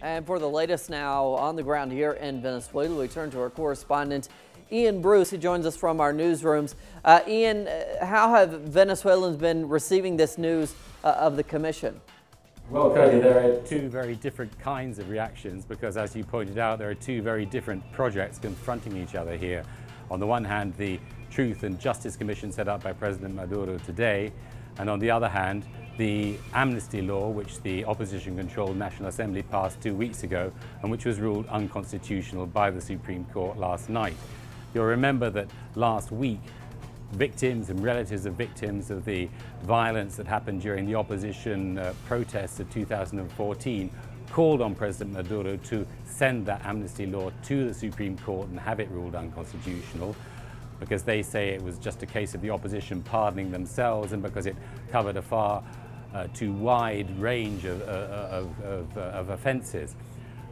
And for the latest now on the ground here in Venezuela, we turn to our correspondent, Iain Bruce, who joins us from our newsrooms. Iain, how have Venezuelans been receiving this news of the commission? Well, Cody, there are two very different kinds of reactions because, as you pointed out, there are two very different projects confronting each other here. On the one hand, the Truth and Justice Commission set up by President Maduro today, and on the other hand, the Amnesty law, which the opposition-controlled National Assembly passed 2 weeks ago and which was ruled unconstitutional by the Supreme Court last night. You'll remember that last week, victims and relatives of victims of the violence that happened during the opposition protests of 2014 called on President Maduro to send that amnesty law to the Supreme Court and have it ruled unconstitutional, because they say it was just a case of the opposition pardoning themselves and because it covered a far too wide range of offences.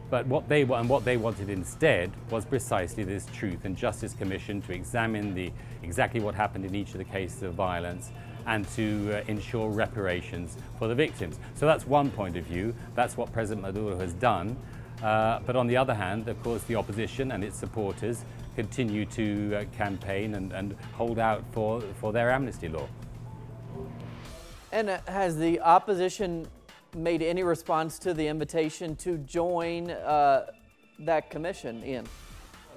But what they wanted instead was precisely this Truth and Justice Commission to examine exactly what happened in each of the cases of violence and to ensure reparations for the victims. So that's one point of view. That's what President Maduro has done. But on the other hand, of course, the opposition and its supporters continue to campaign and hold out for their amnesty law. And has the opposition made any response to the invitation to join that commission, Iain?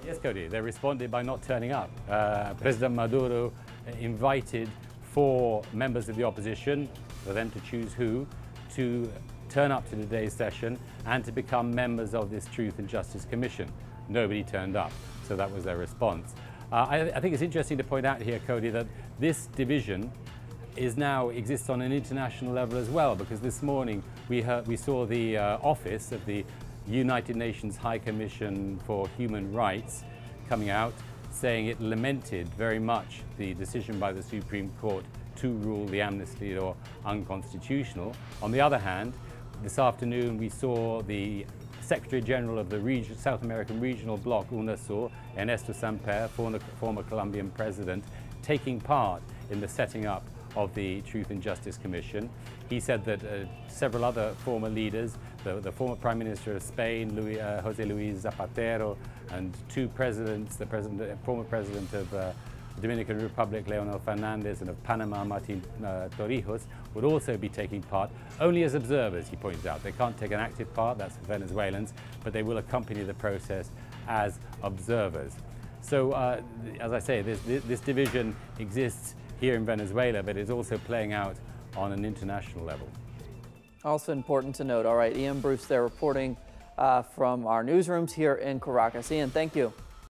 Yes, Cody, they responded by not turning up. President Maduro invited 4 members of the opposition, for them to choose who, to turn up to today's session and to become members of this Truth and Justice Commission. Nobody turned up, so that was their response. I think it's interesting to point out here, Cody, that this division now exists on an international level as well, because this morning we saw the office of the United Nations High Commission for Human Rights coming out saying it lamented very much the decision by the Supreme Court to rule the amnesty law unconstitutional. On the other hand, this afternoon we saw the Secretary General of the South American Regional Bloc, UNASUR, Ernesto Samper, former Colombian president, taking part in the setting up of the Truth and Justice Commission. He said that several other former leaders, the former Prime Minister of Spain, José Luis Zapatero, and 2 presidents, the former president of the Dominican Republic, Leonel Fernandez, and of Panama, Martin Torrijos, would also be taking part, only as observers, he pointed out. They can't take an active part, that's for Venezuelans, but they will accompany the process as observers. So, as I say, this division exists here in Venezuela, but it's also playing out on an international level. Also important to note. All right, Iain Bruce there reporting from our newsrooms here in Caracas. Iain, thank you.